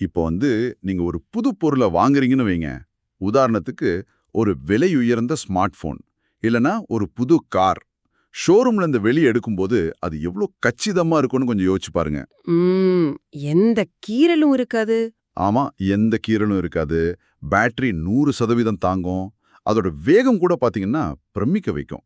இப்போ நீங்க ஒரு புது பொருளை வாங்குறீங்கன்னு வைங்க. உதாரணத்துக்கு ஒரு விலை உயர்ந்த ஸ்மார்ட் போன் இல்லனா ஒரு புது கார். ஷோரூம்ல இருந்து வெளியே எடுக்கும்போது அது எவ்வளோ கச்சிதமா இருக்கும்னு கொஞ்சம் யோசிச்சு பாருங்க. ம் எந்த கீறலும் இருக்காது. ஆமா, எந்த கீறலும் இருக்காது. பேட்டரி 100% தாங்கும். அதோட வேகம் கூட பாத்தீங்கன்னா பிரமிக்க வைக்கும்.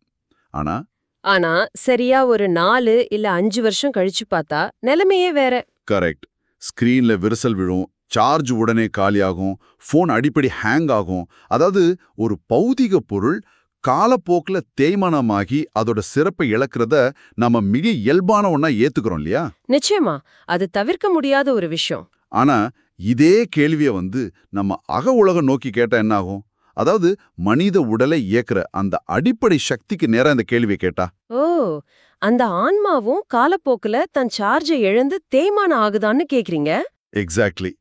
ஆனா ஆனா சரியா ஒரு 4 இல்ல 5 வருஷம் கழிச்சு பார்த்தா நிலைமையே வேற. கரெக்ட். ஸ்கிரீன்ல விரிசல் விழும், சார்ஜ் உடனே காலியாகும், ஃபோன் அடிக்கடி ஹேங் ஆகும். அதாவது ஒரு பௌதிக பொருள் காலப்போக்குல தேய்மானமாகி அதோட சிறப்பை இழக்கிறத நம்ம மிக இயல்பான ஒண்ணா ஏத்துக்கிறோம் இல்லையா? நிச்சயமா, அது தவிர்க்க முடியாத ஒரு விஷயம். ஆனா இதே கேள்விய நம்ம அக உலகம் நோக்கி கேட்டா என்ன ஆகும்? அதாவது மனித உடலை இயக்குற அந்த அடிப்படை சக்திக்கு நேரா இந்த கேள்வியை கேட்டா. ஓ, அந்த ஆன்மாவும் காலப்போக்குல தன் சார்ஜை இழந்து தேய்மானம் ஆகுதான்னு கேக்குறீங்க? எக்ஸாக்ட்லி.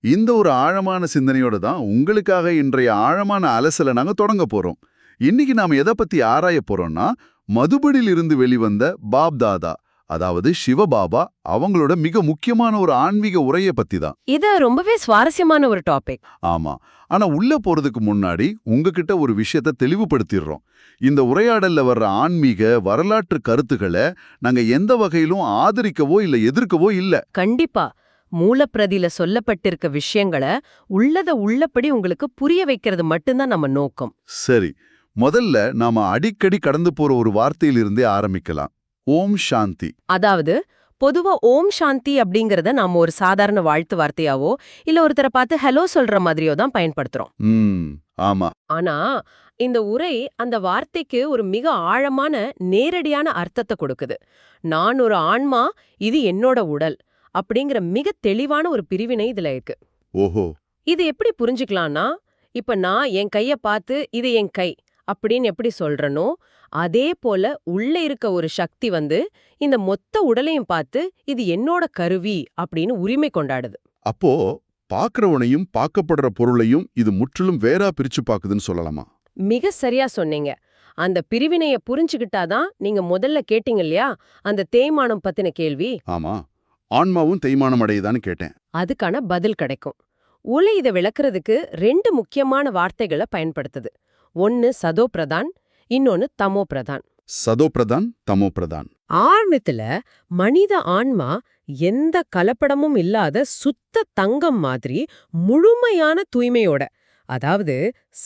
இந்த ஒரு ஆழமான சிந்தனையோட தான் உங்களுக்காக இன்றைய ஆழமான அலசலை நாங்க தொடங்க போறோம். இன்னைக்கு நாம எதை பத்தி ஆராய போறோம்னா, மதுபடியில் இருந்து வெளிவந்த பாப் தாதா, அதாவது சிவபாபா அவங்களோட மிக முக்கியமான ஒரு ஆன்மீக உரையை பத்தி தான். இது ரொம்பவே சுவாரஸ்யமான ஒரு டாபிக். ஆமா. ஆனா உள்ள போறதுக்கு முன்னாடி உங்ககிட்ட ஒரு விஷயத்தை தெளிவுபடுத்திடுறோம். இந்த உரையாடல்ல வர்ற ஆன்மீக வரலாற்று கருத்துக்களை நாங்க எந்த வகையிலும் ஆதரிக்கவோ இல்ல எதிர்க்கவோ இல்ல. கண்டிப்பா. மூலப்பிரதியில சொல்லப்பட்டிருக்க விஷயங்களை உள்ளத உள்ளபடி உங்களுக்கு புரிய வைக்கிறது மட்டும்தான் நம்ம நோக்கம். சரி, முதல்ல நாம அடிக்கடி கடந்து போற ஒரு வார்த்தையிலிருந்தே ஆரம்பிக்கலாம். ஓம் சாந்தி. அதாவது பொதுவா ஓம் சாந்தி அப்படிங்கறத நாம ஒரு சாதாரண வாழ்த்து வார்த்தையாவோ இல்ல ஒருத்தரை பார்த்து ஹலோ சொல்ற மாதிரியோ தான் பயன்படுத்துறோம். ஆமா. ஆனா இந்த உரை அந்த வார்த்தைக்கு ஒரு மிக ஆழமான நேரடியான அர்த்தத்தை கொடுக்குது. நான் ஒரு ஆன்மா, இது என்னோட உடல் அப்படிங்கிற மிக தெளிவான ஒரு பிரிவினை இதுல இருக்கு. ஓஹோ. இது எப்படி புரிஞ்சுக்கலாம்னா, இப்ப நான் என் கைய பார்த்து இது என் கை அப்படின்னு எப்படி சொல்றனோ, அதே போல உள்ள இருக்க ஒரு சக்தி இந்த மொத்த உடலையும் பார்த்து இது என்னோட கருவி அப்படின்னு உரிமை கொண்டாடுது. அப்போ பார்க்கறவனையும் பார்க்கப்படுற பொருளையும் இது முற்றிலும் வேறா பிரிச்சு பாக்குதுன்னு சொல்லலாமா? மிக சரியா சொன்னீங்க. அந்த பிரிவினைய புரிஞ்சுக்கிட்டாதான் நீங்க முதல்ல கேட்டீங்க இல்லையா, அந்த தேய்மானம் பத்தின கேள்வி. ஆமா, ஆன்மாவும் தேய்மானம் அடையுதான்னு கேட்டேன். அதுக்கான பதில் கிடைக்கும். உலை இதை விளக்குறதுக்கு 2 முக்கியமான வார்த்தைகளை பயன்படுத்துது. ஒன்னு சதோ பிரதான், இன்னொன்னு தமோ பிரதான். சதோ பிரதான், தமோ பிரதான். ஆரம்பத்துல மனித ஆன்மா எந்த கலப்படமும் இல்லாத சுத்த தங்கம் மாதிரி முழுமையான தூய்மையோட, அதாவது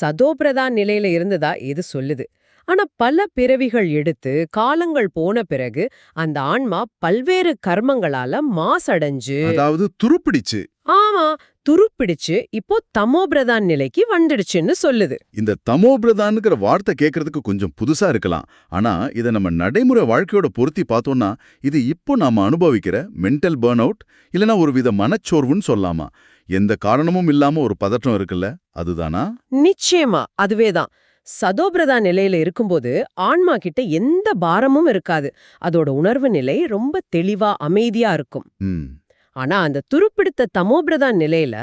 சதோபிரதான் நிலையில இருந்ததா இது சொல்லுது. ஆனா பல பிறவிகள் எடுத்து காலங்கள் போன பிறகு அந்த ஆன்மா பல்வேறு கர்மங்களால மாசடைஞ்சு, அதாவது துருப்பிடிச்சு. ஆமா, துருப்பிடிச்சு இப்போ தமோபிரதான் நிலைக்கு வந்துடுச்சுன்னு சொல்லுது. இந்த தமோபிரதான்ங்கிற வார்த்தை கேட்கறதுக்கு கொஞ்சம் புதுசா இருக்கலாம். ஆனா இதை நம்ம நடைமுறை வாழ்க்கையோட பொருத்தி பார்த்தோம்னா, இது இப்போ நாம அனுபவிக்கிற மென்டல் பர்ன் அவுட் இல்லனா ஒரு வித மனச்சோர்வுன்னு சொல்லலாமா? எந்த காரணமும் இல்லாம ஒரு பதற்றம் இருக்குல்ல, அதுதானா? நிச்சயமா அதுவேதான். சதோபிரதான் நிலையில இருக்கும்போது ஆன்மா கிட்ட எந்த பாரமும் இருக்காது. அதோட உணர்வு நிலை ரொம்ப தெளிவா அமைதியா இருக்கும். ஆனா அந்த துருப்பிடித்த தமோபிரதான் நிலையில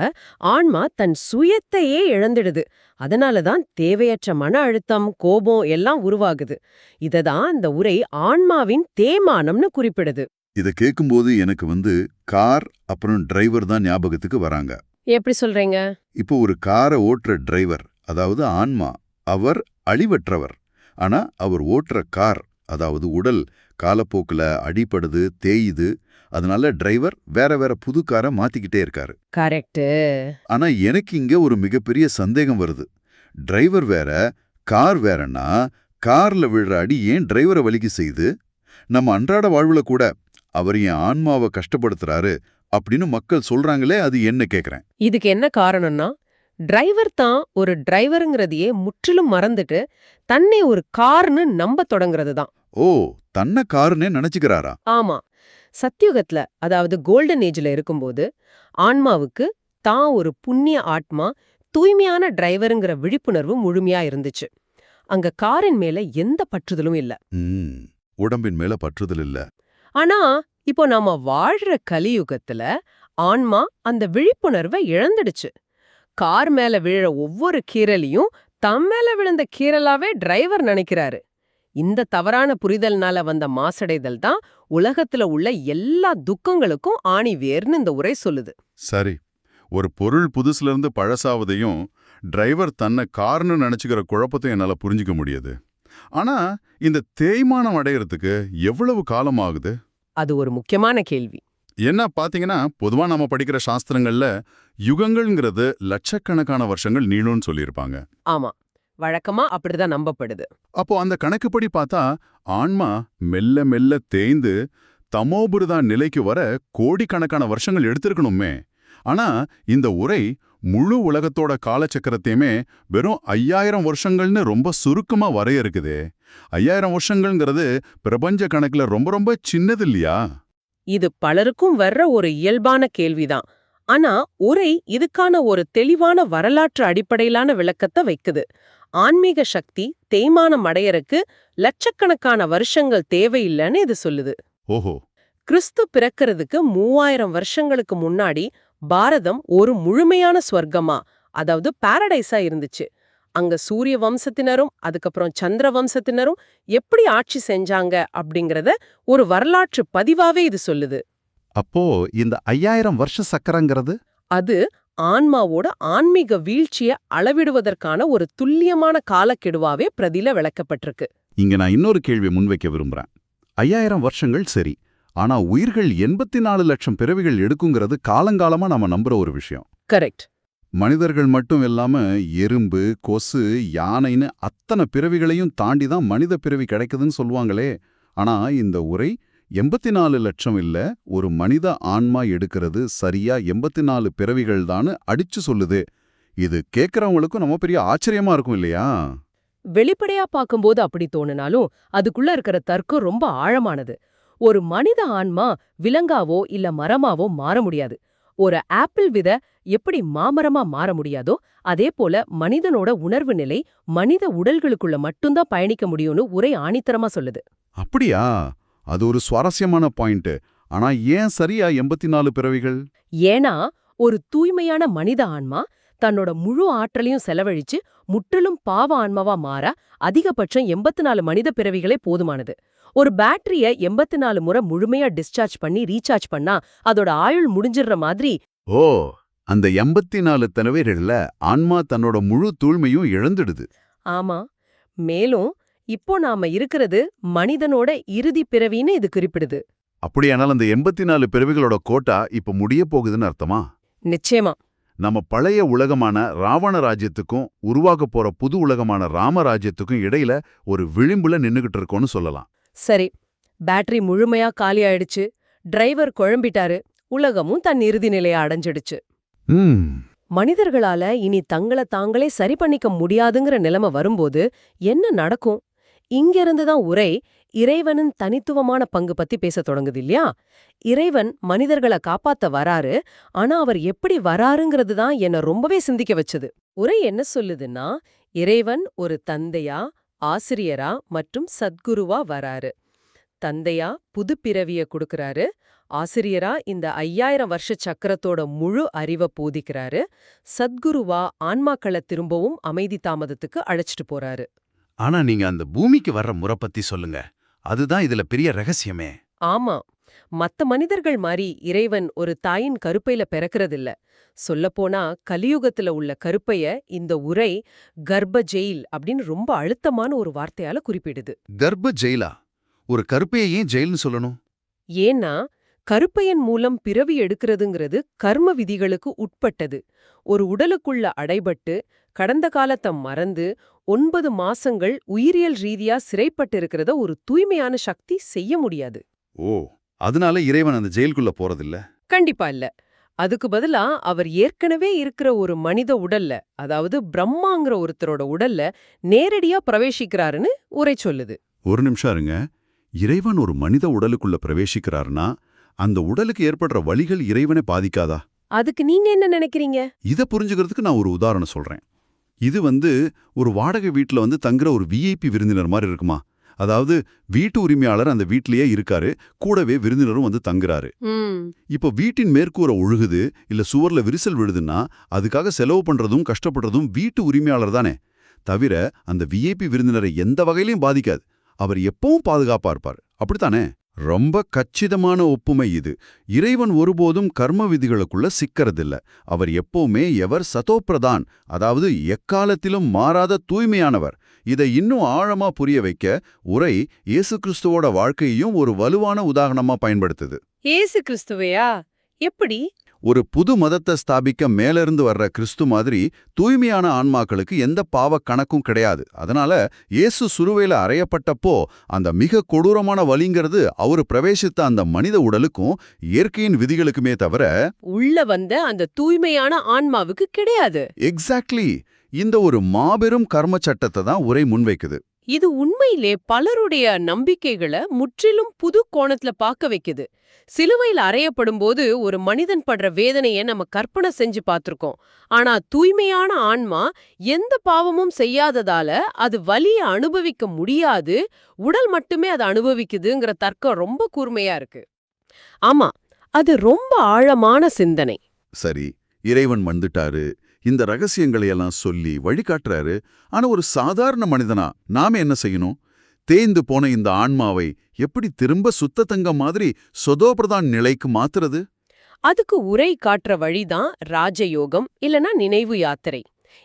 ஆன்மா தன் சுயத்தையே இழந்துடுது. அதனாலதான் தேவையற்ற மன அழுத்தம், கோபம் எல்லாம் உருவாகுது. இததான் அந்த உரை ஆன்மாவின் தேய்மானம்னு குறிப்பிடுது. இத கேட்கும்போது எனக்கு கார் அப்புறம் டிரைவர் தான் ஞாபகத்துக்கு வராங்க. எப்படி சொல்றீங்க? இப்போ ஒரு காரை ஓட்டுற டிரைவர், அதாவது ஆன்மா, அவர் அழிவற்றவர். ஆனா அவர் ஓட்டுற கார், அதாவது உடல், காலப்போக்குல அடிபடுது, தேயுது. அதனால டிரைவர் வேற வேற புது காரை மாத்திக்கிட்டே இருக்காரு. கரெக்ட். ஆனா எனக்கு இங்க ஒரு மிகப்பெரிய சந்தேகம் வருது. டிரைவர் வேற, கார் வேறன்னா கார்ல விழுற அடி ஏன் டிரைவரை வலிக்கு செய்து? நம்ம அன்றாட வாழ்வுல கூட அவர் என் ஆன்மாவை கஷ்டப்படுத்துறாரு அப்படின்னு மக்கள் சொல்றாங்களே, அது என்ன கேக்குறேன். இதுக்கு என்ன காரணம்னா, டிரைவர் தான் ஒரு டிரைவருங்கிறதையே முற்றிலும் மறந்துட்டு தன்னை ஒரு கார்னு நம்ப தொடங்குறது தான். ஓ, தன்னை காருன்னே நினைச்சுக்கிறாரா? ஆமா. சத்யுகத்துல, அதாவது கோல்டன் ஏஜ்ல இருக்கும்போது ஆன்மாவுக்கு தான் ஒரு புண்ணிய ஆத்மா, தூய்மையான டிரைவருங்கிற விழிப்புணர்வு முழுமையா இருந்துச்சு. அங்க காரின் மேல எந்த பற்றுதலும் இல்ல. உடம்பின் மேல பற்றுதல் இல்ல. ஆனா இப்போ நாம வாழ்ற கலியுகத்துல ஆன்மா அந்த விழிப்புணர்வை இழந்துடுச்சு. கார் மேல விழற ஒவ்வொரு கீறலையும் தம் மேல விழுந்த கீறலாவே டிரைவர் நினைக்கிறாரு. இந்த தவறான புரிதல்னால வந்த மாசடைதல் தான் உலகத்துல உள்ள எல்லா துக்கங்களுக்கும் ஆணி வேர்னு இந்த உரை சொல்லுது. சரி, ஒரு பொருள் புதுசுல இருந்து பழசாவதையும் டிரைவர் தன்னை கார்னு நினைச்சுக்கிற குழப்பத்தையும் என்னால புரிஞ்சுக்க முடியுது. ஆனா இந்த தேய்மானம் அடையறதுக்கு எவ்வளவு காலம் ஆகுது? அது ஒரு முக்கியமான கேள்வி. என்ன பாத்தீங்கன்னா, பொதுவா நாம படிக்கிற சாஸ்திரங்கள்ல யுகங்கள்ங்கிறது லட்சக்கணக்கான வருஷங்கள் நீளும்னு சொல்லியிருப்பாங்க. ஆமா, வழக்கமா அப்படிதான் நம்பப்படுது. அப்போ அந்த கணக்குப்படி பார்த்தா ஆன்மா மெல்ல மெல்ல தேய்ந்து தமோபுருதா நிலைக்கு வர கோடிக்கணக்கான வருஷங்கள் எடுத்திருக்கணுமே. ஆனா இந்த உரை முழு உலகத்தோட காலச்சக்கரத்தையுமே வெறும் 5000 வருஷங்கள்னு ரொம்ப சுருக்கமா வரையறுக்குதே. 5000 வருஷங்கள்ங்கிறது பிரபஞ்ச கணக்குல ரொம்ப ரொம்ப சின்னது இல்லையா? இது பலருக்கும் வர்ற ஒரு இயல்பான கேள்விதான். ஆனா உரை இதுக்கான ஒரு தெளிவான வரலாற்று அடிப்படையிலான விளக்கத்தை வைக்குது. ஆன்மீக சக்தி தேய்மானம் அடையறக்கு லட்சக்கணக்கான வருஷங்கள் தேவையில்லைன்னு இது சொல்லுது. ஓஹோ. கிறிஸ்து பிறக்கிறதுக்கு 3000 வருஷங்களுக்கு முன்னாடி பாரதம் ஒரு முழுமையான ஸ்வர்க்கமா, அதாவது பாரடைஸா இருந்துச்சு. அங்க சூரிய வம்சத்தினரும் அதுக்கப்புறம் சந்திர வம்சத்தினரும் எப்படி ஆட்சி செஞ்சாங்க அப்படிங்கறத ஒரு வரலாற்று பதிவாவே இது சொல்லுது. அப்போ இந்த 5000 வருஷ சக்கரங்கிறது அது ஆன்மாவோட ஆன்மீக வீழ்ச்சிய அளவிடுவதற்கான ஒரு துல்லியமான காலக்கெடுவாவே பிரதில விளக்கப்பட்டிருக்கு. இங்க நான் இன்னொரு கேள்வி முன்வைக்க விரும்புறேன். 5000 வருஷங்கள் சரி, ஆனா உயிர்கள் 84 லட்சம் பிறவிகள் எடுக்குங்கிறது காலங்காலமா நாம நம்புற ஒரு விஷயம். கரெக்ட். மனிதர்கள் மட்டும் இல்லாம எறும்பு, கொசு, யானைன்னு அத்தனை பிறவிகளையும் தாண்டி தான் மனித பிறவி கிடைக்குதுன்னு சொல்லுவாங்களே. ஆனா இந்த உரை 84 லட்சம் இல்ல, ஒரு மனித ஆன்மா எடுக்கிறது சரியா 84 பிறவிகள் தான்னு அடிச்சு சொல்லுது. இது கேட்கறவங்களுக்கும் நம்ம பெரிய ஆச்சரியமா இருக்கும் இல்லையா? வெளிப்படையா பார்க்கும்போது அப்படி தோணுனாலும் அதுக்குள்ள இருக்கிற தர்க்கம் ரொம்ப ஆழமானது. ஒரு மனித ஆன்மா விலங்காவோ இல்ல மரமாவோ மாற முடியாது. ஒரு ஆப்பிள் விதை எப்படி மாமரமா மாற முடியாதோ அதே போல மனிதனோட உணர்வு நிலை மனித உடல்களுக்குள்ள மட்டும்தான் பயணிக்க முடியும்னு உரை ஆணித்தரமா சொல்லுது. அப்படியா? அது ஒரு சுவாரஸ்யமான பாயிண்ட். ஆனா ஏன் சரியா 84 பிறவிகள்? ஏன்னா ஒரு தூய்மையான மனித ஆன்மா தன்னோட முழு ஆற்றலையும் செலவழிச்சு முற்றிலும் பாவ ஆன்மாவா மாற அதிகபட்சம் 84 மனித பிறவிகளே போதுமானது. ஒரு பேட்டரிய 84 முறை முழுமையா டிஸ்சார்ஜ் பண்ணி ரீசார்ஜ் பண்ணா அதோட ஆயுள் முடிஞ்சிடுற மாதிரி. ஓ, அந்த 84 தடவைகள்ல ஆன்மா தன்னோட முழு தூய்மையும் இழந்துடுது. ஆமா. மேலும் இப்போ நாம இருக்கிறது மனிதனோட இறுதி பிறவின்னு இது குறிப்பிடுது. அப்படியானால் அந்த 84 பிறவிகளோட கோட்டா இப்ப முடிய போகுதுன்னு அர்த்தமா? நிச்சயமா. நம்ம பழைய உலகமான ராவண ராஜ்யத்துக்கும் உருவாக போற புது உலகமான ராம ராஜ்யத்துக்கும் இடையில ஒரு விளிம்புல நின்னுகிட்டு இருக்கோம்னு சொல்லலாம். சரி, பேட்டரி முழுமையா காலி ஆயிடுச்சு, டிரைவர் குழம்பிட்டாரு, உலகமும் தன் இறுதி நிலையை அடைஞ்சிடுச்சு. மனிதர்களால இனி தங்கள தாங்களே சரி பண்ணிக்க முடியாதுங்கிற நிலைமை வரும்போது என்ன நடக்கும்? இங்கிருந்துதான் உரை இறைவனின் தனித்துவமான பங்கு பத்தி பேச தொடங்குது இல்லையா? இறைவன் மனிதர்களை காப்பாத்த வராரு, ஆனா அவர் எப்படி வராருங்கிறது தான் என்ன ரொம்பவே சிந்திக்க வச்சது. உரை என்ன சொல்லுதுன்னா, இறைவன் ஒரு தந்தையா, ஆசிரியரா மற்றும் சத்குருவா வராரு. தந்தையா புது பிறவிய கொடுக்கறாரு, ஆசிரியரா இந்த 5000 வருஷ சக்கரத்தோட முழு அறிவை போதிக்கிறாரு, சத்குருவா ஆன்மாக்களை திரும்பவும் அமைதி தாமதத்துக்கு அழைச்சிட்டு போறாரு. ஆனா நீங்க அந்த பூமிக்கு வர்ற முறை பத்தி சொல்லுங்க. அதுதான் இதுல பெரிய ரகசியமே. ஆமா, மத்த மனிதர்கள் மாதிரி இறைவன் ஒரு தாயின் கருப்பையில பிறக்கறதில்ல. சொல்லப்போனா கலியுகத்துல உள்ள கருப்பைய இந்த உரை கர்ப்ப ஜெயில் அப்படின்னு ரொம்ப அழுத்தமான ஒரு வார்த்தையால குறிப்பிடுது. கர்ப்ப ஜெயிலா? ஒரு கருப்பையை ஏன் ஜெயில்னு சொல்லணும்? ஏன்னா கருப்பையன் மூலம் பிறவி எடுக்கிறதுங்கிறது கர்ம விதிகளுக்கு உட்பட்டது. ஒரு உடலுக்குள்ள அடைபட்டு கடந்த காலத்தை மறந்து 9 மாசங்கள் உயிரியல் ரீதியா சிறைப்பட்டு இருக்கிறத ஒரு தூய்மையான சக்தி செய்ய முடியாது. ஓ, அதனால இறைவன் அந்த ஜெயிலுக்குள்ள போறதில்ல? கண்டிப்பா இல்ல. அதுக்கு பதிலா அவர் ஏற்கனவே இருக்கிற ஒரு மனித உடல்ல, அதாவது பிரம்மாங்கிற ஒருத்தரோட உடல்ல நேரடியா பிரவேசிக்கிறாருன்னு உரை சொல்லுது. ஒரு நிமிஷம் இருங்க. இறைவன் ஒரு மனித உடலுக்குள்ள பிரவேசிக்கிறாருன்னா அந்த உடலுக்கு ஏற்படுற வலிகள் இறைவனை பாதிக்காதா? அதுக்கு நீங்க என்ன நினைக்கிறீங்க? இத புரிஞ்சுக்கிறதுக்கு நான் ஒரு உதாரணம் சொல்றேன். இது ஒரு வாடகை வீட்டுல தங்குற ஒரு விஐபி விருந்தினர் மாதிரி இருக்குமா? அதாவது வீட்டு உரிமையாளர் அந்த வீட்லயே இருக்காரு, கூடவே விருந்தினரும் தங்குறாரு. இப்போ வீட்டின் மேற்கூரை ஒழுகுது இல்ல சுவர்ல விரிசல் விழுதுன்னா அதுக்காக செலவு பண்றதும் கஷ்டப்படுறதும் வீட்டு உரிமையாளர் தானே. தவிர அந்த விஐபி விருந்தினரை எந்த வகையிலையும் பாதிக்காது. அவர் எப்பவும் பாதுகாப்பா இருப்பார். அப்படித்தானே? ரொம்ப கச்சிதமான ஒப்புமை இது. இறைவன் ஒருபோதும் கர்ம விதிகளுக்குள்ள சிக்கறதில்ல. அவர் எப்பவுமே எவர் சதோப்பிரதான், அதாவது எக்காலத்திலும் மாறாத தூய்மையானவர். இதை இன்னும் ஆழமா புரிய வைக்க உரை இயேசு கிறிஸ்துவோட வாழ்க்கையையும் ஒரு வலுவான உதாரணமா பயன்படுத்துது. ஏசு கிறிஸ்துவையா? எப்படி? ஒரு புது மதத்தை ஸ்தாபிக்க மேலிருந்து வர்ற கிறிஸ்து மாதிரி தூய்மையான ஆன்மாக்களுக்கு எந்த பாவ கணக்கும் கிடையாது. அதனால இயேசு சுருவையில அறையப்பட்டப்போ அந்த மிக கொடூரமான வலிங்கிறது அவரு பிரவேசித்த அந்த மனித உடலுக்கும் இயற்கையின் விதிகளுக்குமே தவிர உள்ள வந்த அந்த தூய்மையான ஆன்மாவுக்கு கிடையாது. எக்ஸாக்ட்லி இந்த ஒரு மாபெரும் கர்ம சட்டத்தை தான் உரை முன்வைக்குது. இது உண்மையிலே பலருடைய நம்பிக்கைகளை முற்றிலும் புது கோணத்துல பார்க்க வைக்குது. சிலுவையில் அறையப்படும் போது ஒரு மனிதன் படுற வேதனையை நம்ம கற்பனை செஞ்சு பார்த்திருக்கோம். ஆனா தூய்மையான ஆன்மா எந்த பாவமும் செய்யாததால அது வலியை அனுபவிக்க முடியாது, உடல் மட்டுமே அதை அனுபவிக்குதுங்கிற தர்க்கம் ரொம்ப கூர்மையா இருக்கு. ஆமா, அது ரொம்ப ஆழமான சிந்தனை. சரி, இறைவன் வந்துட்டாரு, இந்த ரகசியங்களை எல்லாம் சொல்லி வழிகாட்டுறாரு. ஆனா ஒரு சாதாரண மனிதனா நாம என்ன செய்யணும்? தேய்ந்து போன இந்த ஆன்மாவை எப்படி திரும்ப சுத்த தங்கம் மாதிரி சொதோபிரதான் நிலைக்கு மாத்துறது? அதுக்கு உரை காட்டுற வழிதான் ராஜயோகம் இல்லனா நினைவு யாத்திரை.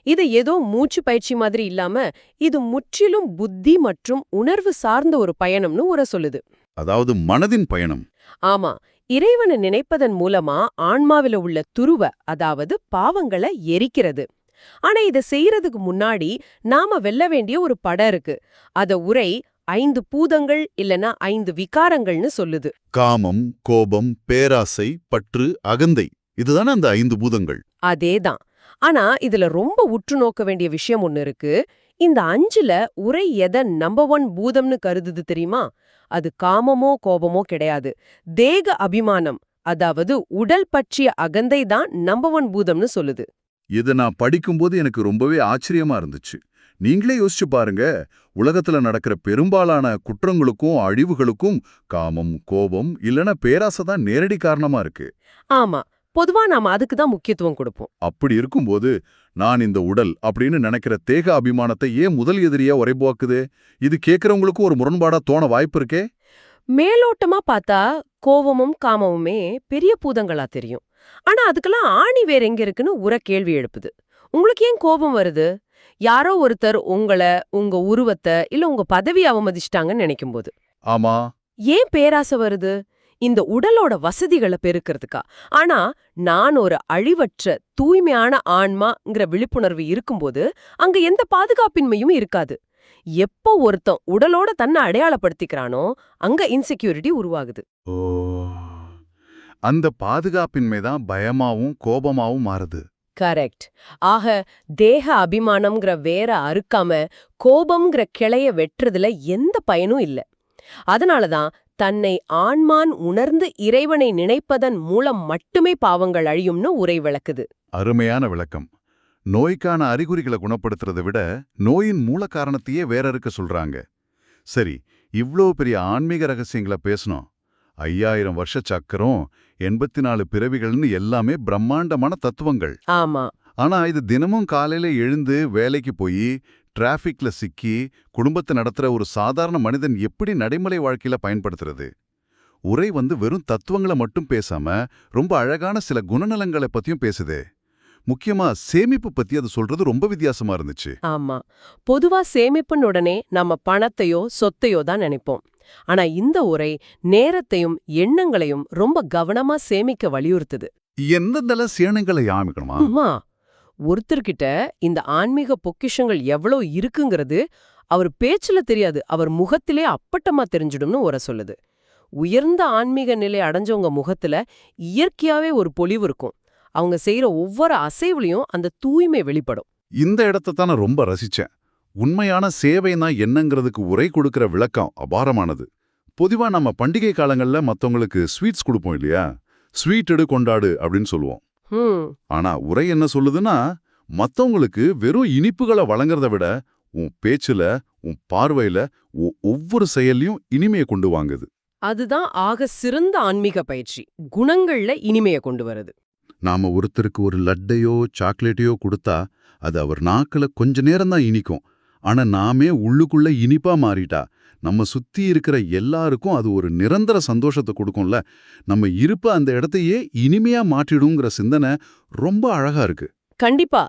இது ஏதோ மூச்சு பயிற்சி மாதிரி இல்லாம இது முற்றிலும் புத்தி மற்றும் உணர்வு சார்ந்த ஒரு பயணம்னு உரை சொல்லுது. அதாவது மனதின் பயணம். ஆமா, இறைவனை நினைப்பதன் மூலமா ஆன்மாவில உள்ள துருவ, அதாவது பாவங்களை எரிக்கிறது. ஆனா இதை செய்யறதுக்கு முன்னாடி நாம வெல்ல வேண்டிய ஒரு படம் இருக்கு. அத உரை 5 பூதங்கள் இல்லனா 5 விகாரங்கள்னு சொல்லுது. காமம், கோபம், பேராசை, பற்று, அகந்தை, இதுதானே அந்த 5 பூதங்கள். அதேதான். ஆனா இதுல ரொம்ப உற்று நோக்க வேண்டிய விஷயம் ஒண்ணு இருக்கு. இந்த 5ல உரை எதை நம்பர் 1 பூதம்னு கருதுது தெரியுமா? அது காமமோ கோபமோ கிடையாது. தேக அபிமானம், அதாவது உடல் பற்றிய அகந்தை தான் நம்பர் 1 பூதம்னு சொல்லுது. இதை நான் படிக்கும்போது எனக்கு ரொம்பவே ஆச்சரியமா இருந்துச்சு. நீங்களே யோசிச்சு பாருங்க, உலகத்துல நடக்கிற பெரும்பாலான குற்றங்களுக்கும் அழிவுகளுக்கும் காமம், கோபம் இல்லனா பேராசை தான் நேரடி காரணமா இருக்கு. ஆமா, பொதுவா நாம அதுக்கு தான் முக்கியத்துவம் கொடுப்போம். அப்படி இருக்கும்போது நான் இந்த உடல் அப்படின்னு நினைக்கிற தேக அபிமானத்தை ஏன் முதல் எதிரியா உரைபோக்குது? இது கேட்கறவங்களுக்கும் ஒரு முரண்பாடா தோண வாய்ப்பு இருக்கே. மேலோட்டமா பார்த்தா கோபமும் காமமுமே பெரிய பூதங்களா தெரியும். ஆனா அதுக்கெல்லாம் ஆணி வேற எங்க இருக்குன்னு உரை கேள்வி எழுப்புது. உங்களுக்கு ஏன் கோபம் வருது? யாரோ ஒருத்தர் உங்களை, உங்க உருவத்தை இல்ல உங்க பதவியை அவமதிச்சிட்டாங்கன்னு நினைக்கும் போது. ஆமா. ஏன் பேராசை வருது? இந்த உடலோட வசதிகளை பெருக்கிறதுக்கா? ஆனா நான் ஒரு அழிவற்ற தூய்மையான ஆன்மாங்கிற விழிப்புணர்வு இருக்கும்போது அங்க எந்த பாதுகாப்பின்மையும் இருக்காது. எப்போ ஒருத்தன் உடலோட தன்னை அடையாளப்படுத்திக்கிறானோ அங்க இன்செக்யூரிட்டி உருவாகுது. ஓ, அந்த பாதுகாப்பின்மை தான் பயமாவும் கோபமாவும் மாறுது. கரெக்ட். ஆக தேக அபிமானம்ங்கிற வேற அறுக்காம கோபம்ங்கிற கிளைய வெட்டுறதுல எந்த பயனும் இல்ல. அதனாலதான் தன்னை ஆன்மான் உணர்ந்து இறைவனை நினைப்பதன் மூலம் மட்டுமே பாவங்கள் அழியும்னு உரை விளக்குது. அருமையான விளக்கம். நோய்க்கான அறிகுறிகளை குணப்படுத்துறதை விட நோயின் மூல காரணத்தையே வேற இருக்க சொல்றாங்க. சரி, இவ்ளோ பெரிய ஆன்மீக ரகசியங்களை பேசணும். 5000 வருஷ சக்கரம், 84 பிறவிகள்னு எல்லாமே பிரம்மாண்டமான தத்துவங்கள். ஆமா. ஆனா இது தினமும் காலையில எழுந்து வேலைக்கு போய் டிராஃபிக்ல சிக்கி குடும்பத்தை நடத்துற ஒரு சாதாரண மனிதன் எப்படி நடைமுறை வாழ்க்கையில பயன்படுத்துறது? உரை வெறும் தத்துவங்களை மட்டும் பேசாம ரொம்ப அழகான சில குணநலங்களை பத்தியும் பேசுதே. முக்கியமா சேமிப்பு பத்தி அது சொல்றது ரொம்ப வித்தியாசமா இருந்துச்சு. ஆமா, பொதுவா சேமிப்புன்னு உடனே நம்ம பணத்தையோ சொத்தையோ தான் நினைப்போம். ஆனா இந்த உரை நேரத்தையும் எண்ணங்களையும் ரொம்ப கவனமா சேமிக்க வலியுறுத்துது. எந்தெந்த சேனங்களை ஆமிக்கணுமா? ஆமா, ஒருத்தர்கிட்ட இந்த ஆன்மீக பொக்கிஷங்கள் எவ்வளவு இருக்குங்கிறது அவர் பேச்சுல தெரியாது, அவர் முகத்திலே அப்பட்டமா தெரிஞ்சிடும்னு உரை சொல்லுது. உயர்ந்த ஆன்மீக நிலை அடைஞ்சவங்க முகத்துல இயற்கையாவே ஒரு பொலிவு இருக்கும். அவங்க செய்யற ஒவ்வொரு அசைவுலையும் அந்த தூய்மை வெளிப்படும். இந்த இடத்தை தான் நான் ரொம்ப ரசிச்சேன். உண்மையான சேவைனா என்னங்கிறதுக்கு உரை கொடுக்கிற விளக்கம் அபாரமானது. பொதுவா நம்ம பண்டிகை காலங்கள்ல மத்தவங்களுக்கு ஸ்வீட்ஸ் கொடுப்போம் இல்லையா? ஸ்வீட் எடு கொண்டாடு அப்படின்னு சொல்லுவோம். ஆனா உரை என்ன சொல்லுதுன்னா, மத்தவங்களுக்கு வெறும் இனிப்புகளை வழங்குறத விட உன் பேச்சுல, உன் பார்வையில, ஒவ்வொரு செயல்லையும் இனிமையை கொண்டு வாங்குது. அதுதான் ஆக சிறந்த ஆன்மீக பயிற்சி, குணங்கள்ல இனிமையை கொண்டு வருது. நாம ஒருத்தருக்கு ஒரு லட்டையோ சாக்லேட்டையோ கொடுத்தா அது அவர் நாக்குல கொஞ்ச நேரம் தான் இனிக்கும். ஆனா நாமே உள்ளுக்குள்ள இனிப்பா மாறிட்டா நம்ம சுத்தி இருக்கிற எல்லாருக்கும் அது ஒரு நிரந்தர சந்தோஷத்தை கொடுக்கும்ல. நம்ம இருப்ப அந்த இடத்தையே இனிமையா மாற்றிடுங்கிற சிந்தனை ரொம்ப அழகா இருக்கு. கண்டிப்பா.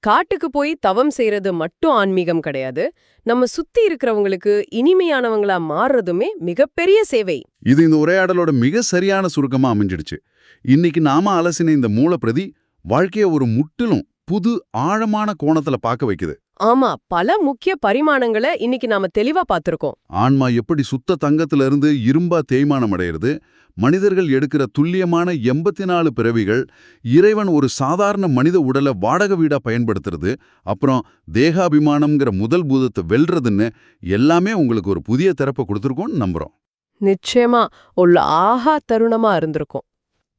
காட்டுக்கு போய் தவம் செய்யறது மட்டும் ஆன்மீகம் கிடையாது. நம்ம சுத்தி இருக்கிறவங்களுக்கு இனிமையானவங்களா மாறுறதுமே மிகப்பெரிய சேவை. இது இந்த உரையாடலோட மிக சரியான சுருக்கமா அமைஞ்சிடுச்சு. இன்னைக்கு நாம அலசின இந்த மூலப்பிரதி வாழ்க்கைய ஒரு முற்றிலும் புது ஆழமான கோணத்துல பார்க்க வைக்குது. ஆமா, பல முக்கிய பரிமாணங்களை இன்னைக்கு நாம தெளிவா பார்த்திருக்கோம். ஆன்மா எப்படி சுத்த தங்கத்துல இருந்து இரும்பா தேய்மானம் அடையிறது, மனிதர்கள் எடுக்கிற துல்லியமான 84 பிறவிகள், இறைவன் ஒரு சாதாரண மனித உடலை வாடகை வீடா பயன்படுத்துறது, அப்புறம் தேகாபிமானம்ங்கிற முதல் பூதத்தை வெல்றதுன்னு எல்லாமே உங்களுக்கு ஒரு புதிய திறப்பை கொடுத்துருக்கோம்னு நம்புறோம். நிச்சயமா ஒரு ஆஹா தருணமா இருந்திருக்கும்.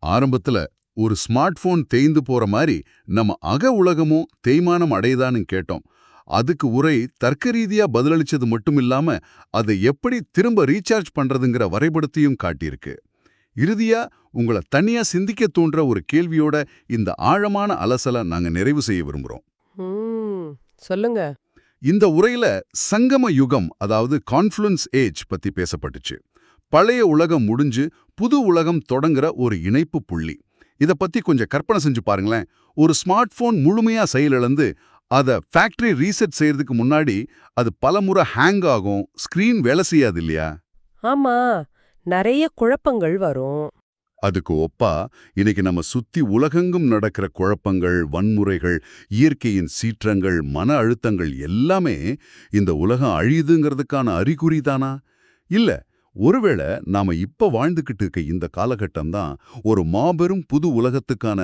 ஆரம்பத்துல ஒரு ஸ்மார்ட் போன் தேய்ந்து போற மாதிரி நம்ம அக உலகமும் தேய்மானம் அடையுதான்னு கேட்டோம். அதுக்கு உரை தர்க்க ரீதியா பதிலளிச்சது மட்டும் இல்லாம அதை எப்படி திரும்ப ரீசார்ஜ் பண்றதுங்கிற வரைபடத்தையும் காட்டியிருக்கு. இறுதியா உங்களை தனியா சிந்திக்க தூண்டுற ஒரு கேள்வியோட இந்த ஆழமான அலசலை நாங்க நிறைவு செய்ய விரும்புறோம். சொல்லுங்க. இந்த உரையில சங்கம யுகம், அதாவது கான்ஃப்ளூன்ஸ் ஏஜ் பத்தி பேசப்பட்டுச்சு. பழைய உலகம் முடிஞ்சு புது உலகம் தொடங்குற ஒரு இணைப்பு புள்ளி. இத பத்தி கொஞ்சம் கற்பனை செஞ்சு பாருங்களேன். ஒரு ஸ்மார்ட் போன் முழுமையா செயலிழந்து அதை ஃபேக்டரி ரீசெட் செய்யறதுக்கு முன்னாடி அது பலமுறை ஹேங் ஆகும், ஸ்கிரீன் வேலை செய்யாது இல்லையா? ஆமா, நிறைய குழப்பங்கள் வரும். அதுக்கு ஒப்பா இன்னைக்கு நம்ம சுத்தி உலகெங்கும் நடக்கிற குழப்பங்கள், வன்முறைகள், இயற்கையின் சீற்றங்கள், மன அழுத்தங்கள் எல்லாமே இந்த உலகம் அழியுதுங்கிறதுக்கான அறிகுறி தானா? இல்ல, ஒருவேளை நாம இப்ப வாழ்ந்துகிட்டு இருக்க இந்த காலகட்டம் தான் ஒரு மாபெரும் புது உலகத்துக்கான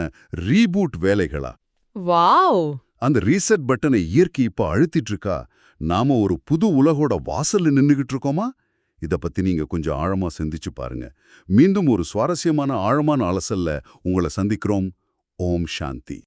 ரீபூட் வேலைகளா? வாவ்! அந்த ரீசெட் பட்டனை இயற்கை இப்ப அழுத்திட்டு இருக்கா? நாம ஒரு புது உலகோட வாசல்ல நின்னுகிட்டு இருக்கோமா? இத பத்தி நீங்க கொஞ்சம் ஆழமா சிந்திச்சு பாருங்க. மீண்டும் ஒரு சுவாரஸ்யமான ஆழமான அலசல்ல உங்களை சந்திக்கிறோம். ஓம் சாந்தி.